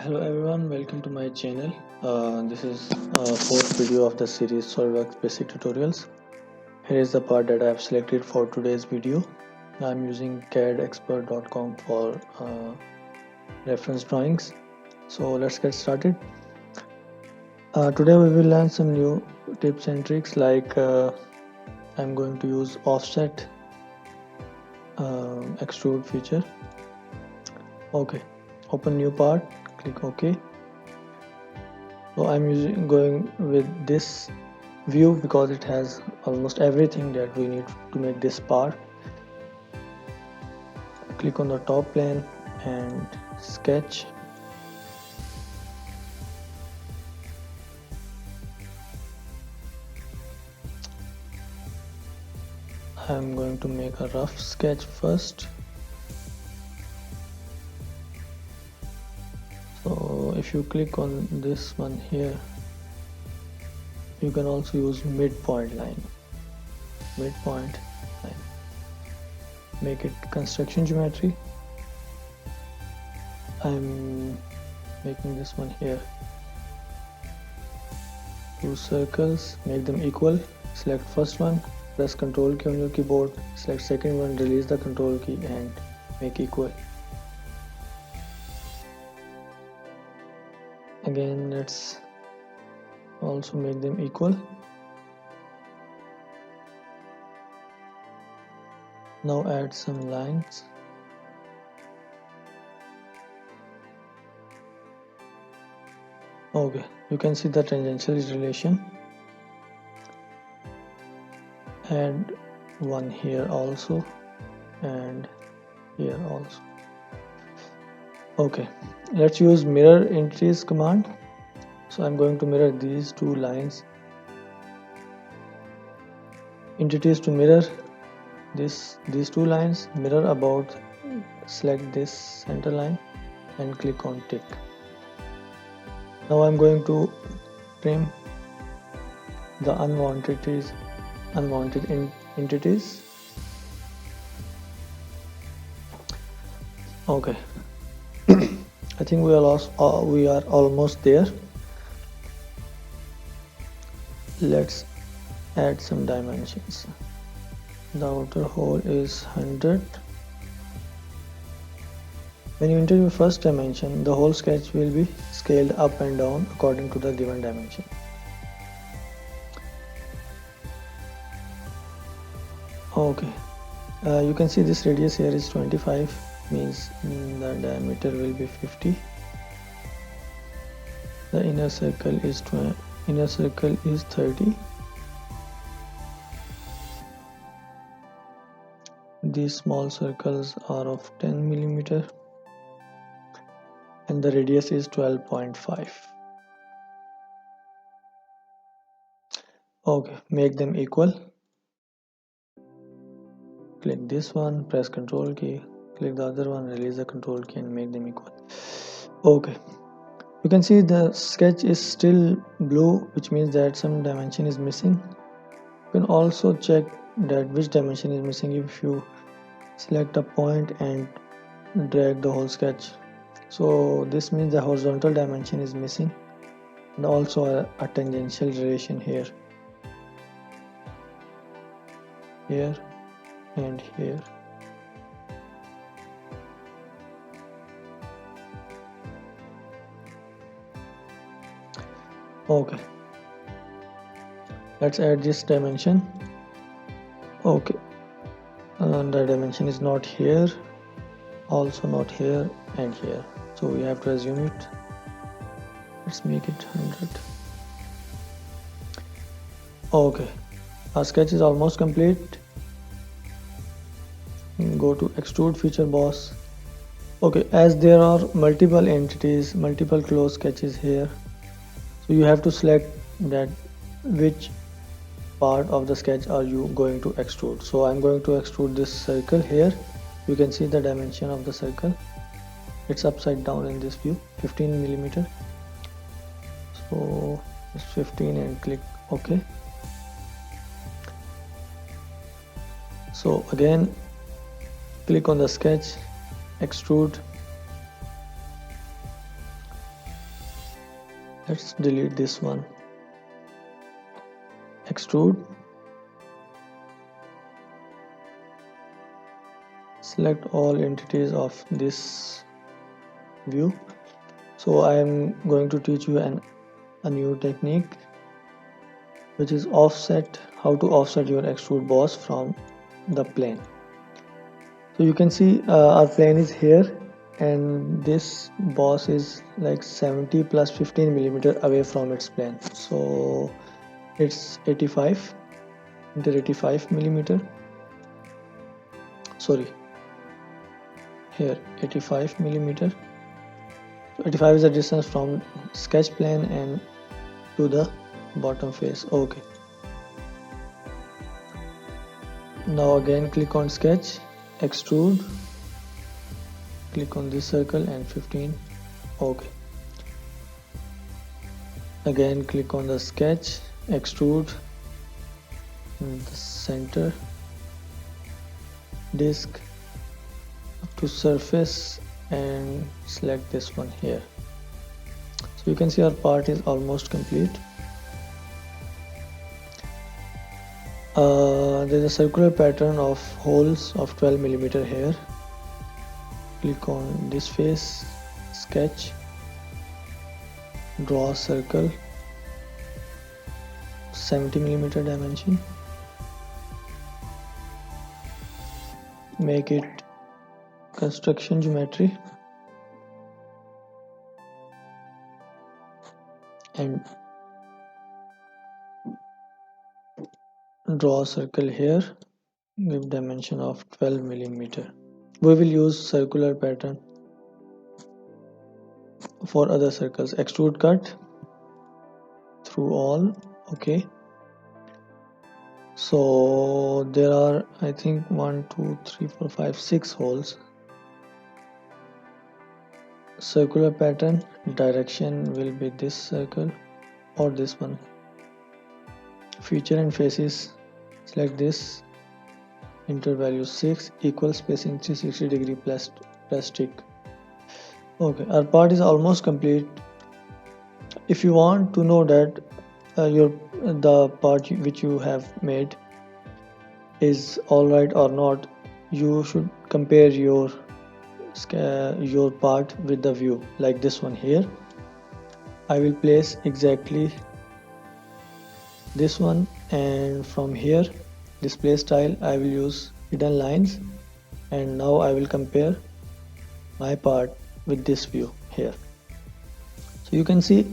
Hello everyone, welcome to my channel. This is fourth video of the series SolidWorks Basic Tutorials. Here is the part that I have selected for today's video. I am using cadexpert.com for reference drawings. So let's get started. Today we will learn some new tips and tricks like I'm going to use offset extrude feature. Okay, open new part, click OK. So I'm going with this view because it has almost everything that we need to make this part. Click on the top plane and sketch. I'm going to make a rough sketch first. So if you click on this one here, you can also use midpoint line. Make it construction geometry. I'm making this one here. Two circles, make them equal. Select first one, press Ctrl key on your keyboard, select second one, release the Ctrl key and make equal. Again, let's also make them equal. Now add some lines. Okay, you can see the tangential relation. Add one here also and here also. Okay, let's use mirror entities command. So I'm going to mirror these two lines. Entities to mirror these two lines, mirror about, select this center line and click on tick. Now I'm going to trim the unwanted entities. Okay. I think we are almost there. Let's add some dimensions. The outer hole is 100. When you enter your first dimension, the whole sketch will be scaled up and down according to the given dimension. Okay, you can see this radius here is 25, means the diameter will be 50. The inner circle is 30. These small circles are of 10 millimeter and the radius is 12.5. Okay, make them equal. Click this one, press Ctrl key, click the other one, release the Ctrl key and make them equal. Okay, you can see the sketch is still blue, which means that some dimension is missing. You can also check that which dimension is missing if you select a point and drag the whole sketch. So this means the horizontal dimension is missing and also a tangential relation here and here. Okay, let's add this dimension. Okay, and the dimension is not here, also not here and here, so we have to assume it. Let's make it 100. Okay, our sketch is almost complete. Go to extrude feature boss. Okay, as there are multiple entities, multiple closed sketches here, so you have to select that which part of the sketch are you going to extrude. So I'm going to extrude this circle here. You can see the dimension of the circle, it's upside down in this view, 15 millimeter. So it's 15 and click OK. So again, click on the sketch, extrude, Let's delete this one. Extrude. Select all entities of this view. So I am going to teach you a new technique, which is offset, how to offset your extrude boss from the plane. So you can see our plane is here, and this boss is like 70 plus 15 millimeter away from its plane. So it's 85 into 85 millimeter. Sorry, here 85 millimeter. So 85 is the distance from sketch plane and to the bottom face. Okay. Now again click on sketch, extrude, click on this circle and 15. Okay. Again click on the sketch, extrude, the center, disk up to surface and select this one here. So you can see our part is almost complete. There's a circular pattern of holes of 12 millimeter here. Click on this face, sketch, draw a circle, 70 millimeter dimension, make it construction geometry, and draw a circle here, give dimension of 12 millimeter. We will use circular pattern for other circles. Extrude cut through all. Okay, so there are, I think, 1 2 3 4 5 6 holes. Circular pattern, direction will be this circle or this one. Feature and faces, select this, enter value 6, equal spacing 360 degree plus tick. Okay, our part is almost complete. If you want to know that the part which you have made is alright or not, you should compare your part with the view, like this one here. I will place exactly this one, and from here display style I will use hidden lines, and now I will compare my part with this view here. So you can see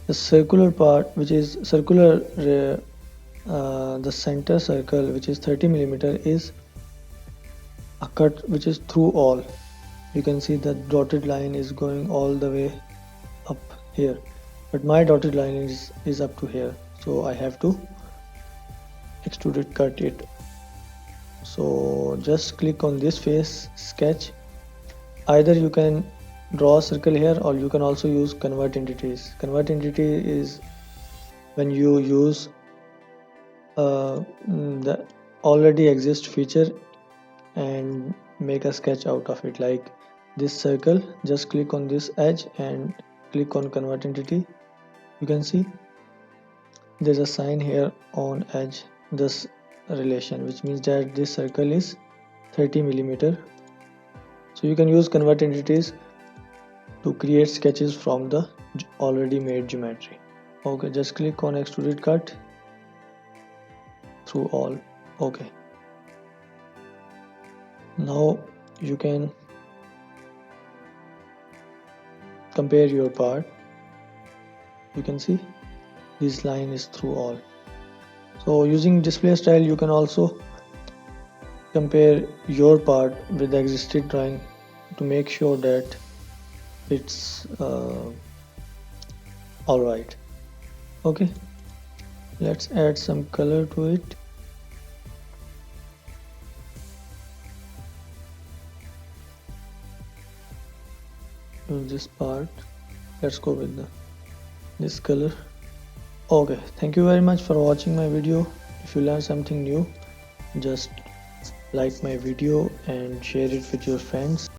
the circular part, which is circular, the center circle, which is 30 millimeter, is a cut which is through all. You can see the dotted line is going all the way up here, but my dotted line is up to here, so I have to extrude cut it. So just click on this face, sketch. Either you can draw a circle here, or you can also use convert entities. Convert entity is when you use the already exist feature and make a sketch out of it, like this circle. Just click on this edge and click on convert entity. You can see there's a sign here on edge, this relation, which means that this circle is 30 millimeter. So you can use convert entities to create sketches from the already made geometry. Okay, just click on extrude cut through all. Okay, now you can compare your part. You can see this line is through all. So using display style, you can also compare your part with the existing drawing to make sure that it's alright. Okay, let's add some color to it. This part, let's go with this color. Okay, thank you very much for watching my video. If you learned something new, just like my video and share it with your friends.